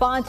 5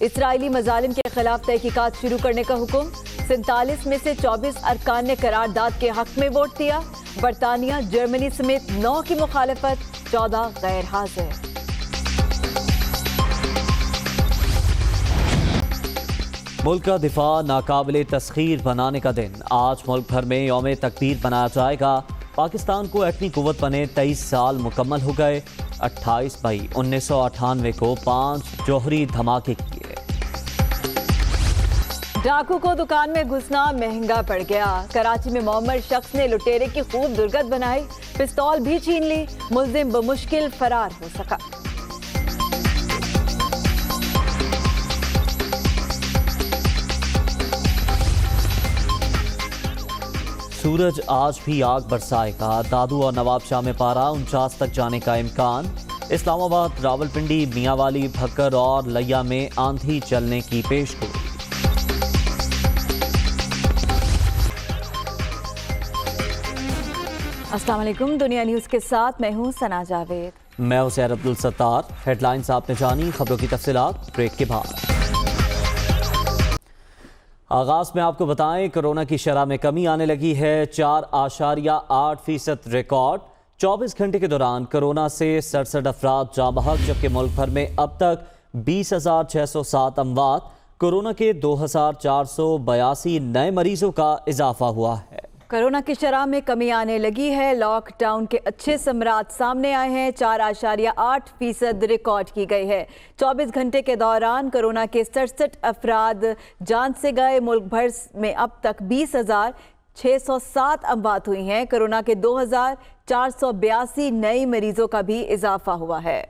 اسرائیلی مظالم کے خلاف تحقیقات شروع کرنے کا حکم، 47 میں سے 24 ارکان نے قرارداد کے حق میں ووٹ دیا، برطانیہ، جرمنی سمیت 9 کی مخالفت، 14 غیر حاضر۔ ملک کا دفاع ناقابل تسخیر بنانے کا دن، آج ملک بھر میں یوم تکبیر منایا جائے گا۔ پاکستان کو ایٹمی قوت بنے 23 سال مکمل ہو گئے، 28 مئی 1998 کو 5 جوہری دھماکے کیے۔ ڈاکو کو دکان میں گھسنا مہنگا پڑ گیا، کراچی میں معمر شخص نے لٹیرے کی خوب درگت بنائی، پستول بھی چھین لی، ملزم بمشکل فرار ہو سکا۔ سورج آج بھی آگ برسائے گا، دادو اور نواب شاہ میں پارا 49 تک جانے کا امکان۔ اسلام آباد، راولپنڈی، میاں والی، بھکر اور لیا میں آندھی چلنے کی پیشگوئی۔ السلام علیکم، دنیا نیوز کے ساتھ میں ہوں ثنا جاوید۔ میں حسین عبدالستار۔ ہیڈ لائنز آپ نے جانی، خبروں کی تفصیلات بریک کے بعد۔ آغاز میں آپ کو بتائیں، کورونا کی شرح میں کمی آنے لگی ہے، 4.8% ریکارڈ۔ 24 گھنٹے کے دوران کورونا سے 67 افراد جاں بحق، جبکہ ملک بھر میں اب تک 20,607 اموات، کورونا کے 2,482 نئے مریضوں کا اضافہ ہوا ہے۔ کورونا کی شرح میں کمی آنے لگی ہے، لاک ڈاؤن کے اچھے ثمرات سامنے آئے ہیں، 4.8% ریکارڈ کی گئی ہے۔ 24 گھنٹے کے دوران کورونا کے 67 افراد جان سے گئے، ملک بھر میں اب تک 20,607 اموات ہوئی ہیں، کورونا کے 2,482 نئی مریضوں کا بھی اضافہ ہوا ہے۔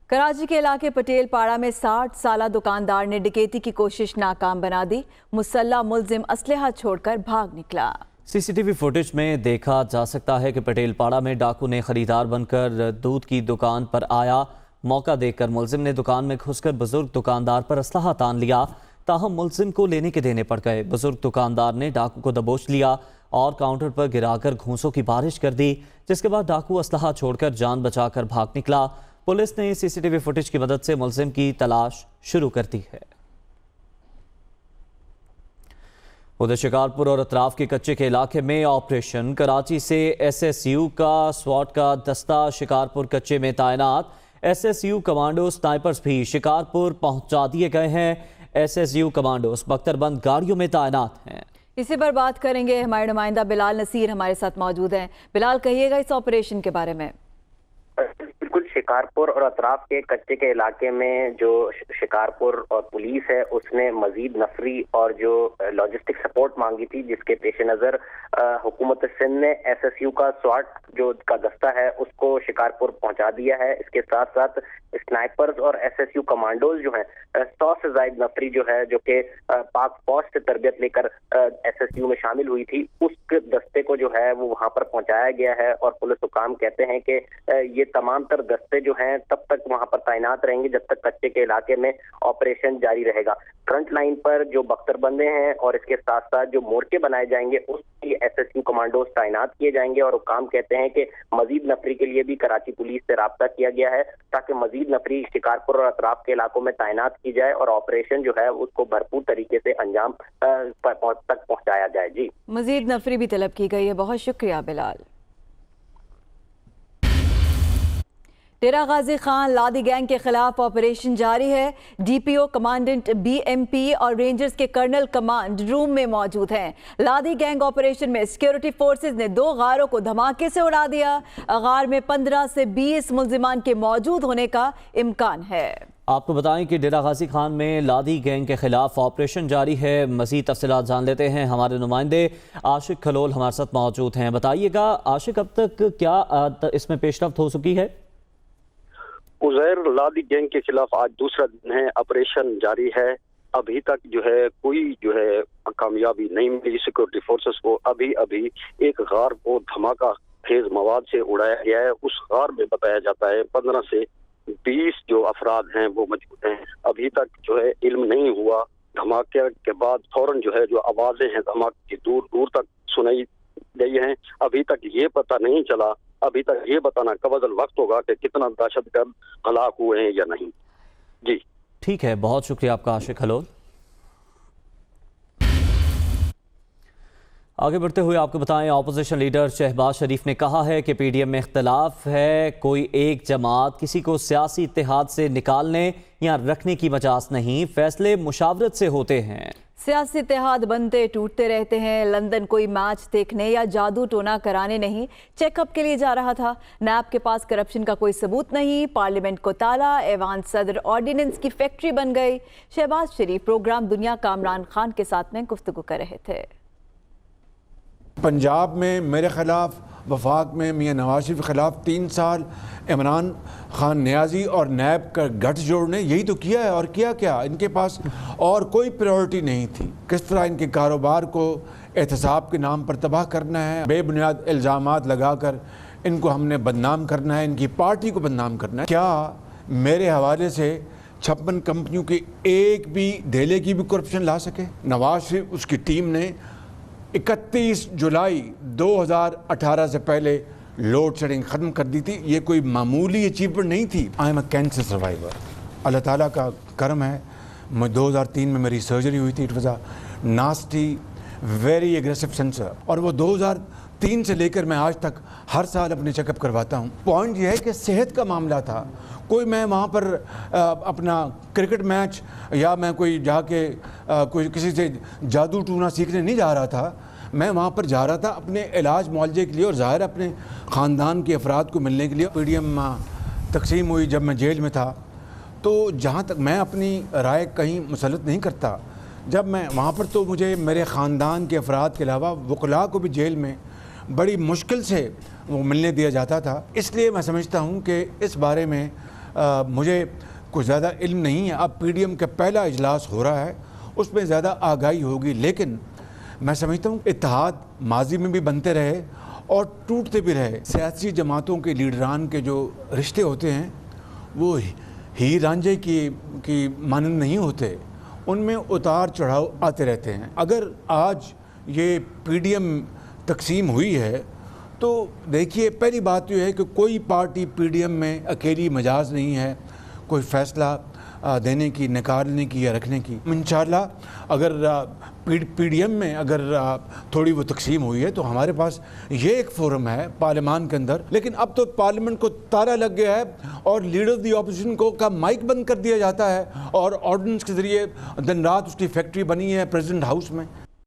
کراچی کے علاقے پٹیل پاڑا میں 60 سالہ دکاندار نے ڈکیتی کی کوشش ناکام بنا دی، مسلح ملزم اسلحہ چھوڑ کر بھاگ نکلا۔ سی سی ٹی وی فوٹیج میں دیکھا جا سکتا ہے کہ پٹیل پاڑا میں ڈاکو نے خریدار بن کر دودھ کی دکان پر آیا، موقع دیکھ کر ملزم نے دکان میں گھس کر بزرگ دکاندار پر اسلحہ تان لیا، تاہم ملزم کو لینے کے دینے پڑ گئے۔ بزرگ دکاندار نے ڈاکو کو دبوچ لیا اور کاؤنٹر پر گرا کر گھونسوں کی بارش کر دی، جس کے بعد ڈاکو اسلحہ چھوڑ کر جان بچا کر بھاگ نکلا۔ پولیس نے سی سی ٹی وی فوٹیج کی مدد سے ملزم کی تلاش شروع کر دی ہے۔ ادھر شکارپور اور اطراف کے کچے کے علاقے میں آپریشن، کراچی سے ایس ایس یو کا سواٹ کا دستہ شکارپور کچے میں تعینات، S S you commandos snipers بھی شکارپور پہنچا دیے گئے ہیں۔ ایس ایس یو کمانڈوز بختر بند گاڑیوں میں تعینات ہیں۔ اسی پر بات کریں گے، ہمارے نمائندہ بلال نصیر ہمارے ساتھ موجود ہیں۔ بلال، کہیے گا اس آپریشن کے بارے میں۔ بالکل، شکارپور اور اطراف کے کچے کے علاقے میں جو شکارپور اور پولیس ہے اس نے مزید نفری اور جو لاجسٹک سپورٹ مانگی تھی، جس کے پیش نظر حکومت سندھ نے ایس ایس یو کا سواٹ جو کا دستہ ہے اس کو شکارپور پہنچا دیا ہے۔ اس کے ساتھ ساتھ اسنائپرز اور ایس ایس یو کمانڈوز جو ہیں 100 سے زائد نفری جو ہے جو کہ پاک فوج سے تربیت لے کر ایس ایس یو میں شامل ہوئی تھی، اس دستے کو جو ہے وہ وہاں پر پہنچایا گیا ہے، اور پولیس حکام کہتے ہیں کہ یہ تمام تر دستے جو ہیں تب تک وہاں پر تعینات رہیں گے جب تک کچے کے علاقے میں آپریشن جاری رہے گا۔ فرنٹ لائن پر جو بختر بندے ہیں اور اس کے ساتھ ساتھ جو مورچے بنائے جائیں گے اس کی ایس ایس یو کمانڈوز تعینات کیے جائیں گے، اور حکام کہتے ہیں کہ مزید نفری کے لیے بھی کراچی پولیس سے رابطہ کیا گیا ہے تاکہ مزید نفری شکارپور اور اطراف کے علاقوں میں تعینات کی جائے اور آپریشن جو ہے اس کو بھرپور طریقے سے انجام تک پہنچایا جائے۔ جی، مزید نفری بھی طلب کی گئی ہے، بہت شکریہ بلال۔ ڈیرہ غازی خان لادی گینگ کے خلاف آپریشن جاری ہے، ڈی پی او، کمانڈنٹ بی ایم پی اور رینجرز کے کرنل کمانڈ روم میں موجود ہیں۔ لادی گینگ آپریشن میں سیکیورٹی فورسز نے 2 غاروں کو دھماکے سے اڑا دیا، غار میں 15 سے 20 ملزمان کے موجود ہونے کا امکان ہے۔ آپ کو بتائیں کہ ڈیرہ غازی خان میں لادی گینگ کے خلاف آپریشن جاری ہے، مزید تفصیلات جان لیتے ہیں، ہمارے نمائندے عاشق کھلول ہمارے ساتھ موجود ہیں۔ بتائیے گا عاشق، اب تک کیا اس میں پیش رفت ہو چکی ہے؟ عزیر، لادی گینگ کے خلاف آج دوسرا دن ہے، آپریشن جاری ہے۔ ابھی تک جو ہے کوئی جو ہے کامیابی نہیں ملی سیکورٹی فورسز کو۔ ابھی ایک غار کو دھماکہ خیز مواد سے اڑایا گیا ہے، اس غار میں بتایا جاتا ہے 15 سے 20 جو افراد ہیں وہ موجود ہیں۔ ابھی تک جو ہے علم نہیں ہوا دھماکے کے بعد فوراً جو ہے جو آوازیں ہیں دھماکے کی دور دور تک سنائی گئی ہیں. ابھی تک یہ پتہ نہیں چلا، ابھی تک یہ بتانا قبل الوقت ہوگا کہ کتنا دہشت گرد ہلاک ہوئے ہیں یا نہیں. جی ٹھیک ہے، بہت شکریہ آپ کا عاشق حلول. آگے بڑھتے ہوئے آپ کو بتائیں، اپوزیشن لیڈر شہباز شریف نے کہا ہے کہ پی ڈی ایم میں اختلاف ہے، کوئی ایک جماعت کسی کو سیاسی اتحاد سے نکالنے یا رکھنے کی مجاز نہیں، فیصلے مشاورت سے ہوتے ہیں. سیاسی اتحاد بنتے ٹوٹتے رہتے ہیں. لندن کوئی میچ دیکھنے یا جادو ٹونا کرانے نہیں، چیک اپ کے لیے جا رہا تھا. نیب کے پاس کرپشن کا کوئی ثبوت نہیں، پارلیمنٹ کو تالا، ایوان صدر آرڈیننس کی فیکٹری بن گئی. شہباز شریف پروگرام دنیا کا عمران خان کے ساتھ میں گفتگو کر رہے تھے. پنجاب میں میرے خلاف، وفاق میں میاں نواز شریف کے خلاف 3 سال عمران خان نیازی اور نیب کا گٹھ جوڑ نے یہی تو کیا ہے. اور کیا ان کے پاس اور کوئی پریورٹی نہیں تھی. کس طرح ان کے کاروبار کو احتساب کے نام پر تباہ کرنا ہے، بے بنیاد الزامات لگا کر ان کو ہم نے بدنام کرنا ہے، ان کی پارٹی کو بدنام کرنا ہے. کیا میرے حوالے سے 56 کمپنیوں کی ایک بھی دھیلے کی بھی کرپشن لا سکے؟ نواز شریف اس کی ٹیم نے 31 جولائی 2018 سے پہلے لوڈ شیڈنگ ختم کر دی تھی. یہ کوئی معمولی اچیومنٹ نہیں تھی. I am a cancer survivor. اللہ تعالیٰ کا کرم ہے، 2003 میں میری سرجری ہوئی تھی. It was a nasty very aggressive cancer, اور وہ 2003 سے لے کر میں آج تک ہر سال اپنے چیک اپ کرواتا ہوں. پوائنٹ یہ ہے کہ صحت کا معاملہ تھا. کوئی میں وہاں پر اپنا کرکٹ میچ یا میں کوئی جا کے کوئی کسی سے جادو ٹونا سیکھنے نہیں جا رہا تھا. میں وہاں پر جا رہا تھا اپنے علاج معالجے کے لیے، اور ظاہر اپنے خاندان کے افراد کو ملنے کے لیے. پی ڈی ایم تقسیم ہوئی جب میں جیل میں تھا، تو جہاں تک میں اپنی رائے کہیں مسلط نہیں کرتا. جب میں وہاں پر تو مجھے میرے خاندان کے افراد کے علاوہ وکلاء کو بھی جیل میں بڑی مشکل سے وہ ملنے دیا جاتا تھا. اس لیے میں سمجھتا ہوں کہ اس بارے میں مجھے کچھ زیادہ علم نہیں ہے. اب پی ڈی ایم کا پہلا اجلاس ہو رہا ہے، اس میں زیادہ آگاہی ہوگی. لیکن میں سمجھتا ہوں اتحاد ماضی میں بھی بنتے رہے اور ٹوٹتے بھی رہے. سیاسی جماعتوں کے لیڈران کے جو رشتے ہوتے ہیں وہ ہی رانجھے کی مانند نہیں ہوتے، ان میں اتار چڑھاؤ آتے رہتے ہیں. اگر آج یہ پی ڈی ایم تقسیم ہوئی ہے تو دیکھیے، پہلی بات یہ ہے کہ کوئی پارٹی پی ڈی ایم میں اکیلی مجاز نہیں ہے کوئی فیصلہ دینے کی، نکالنے کی یا رکھنے کی. انشاءاللہ اگر پی ڈی ایم میں اگر تھوڑی وہ تقسیم ہوئی ہے تو ہمارے پاس یہ ایک فورم ہے پارلیمان کے اندر. لیکن اب تو پارلیمنٹ کو تالا لگ گیا ہے اور لیڈر دی اپوزیشن کو کا مائک بند کر دیا جاتا ہے، اور آرڈیننس کے ذریعے دن رات اس کی فیکٹری بنی ہے پریزیڈنٹ ہاؤس میں.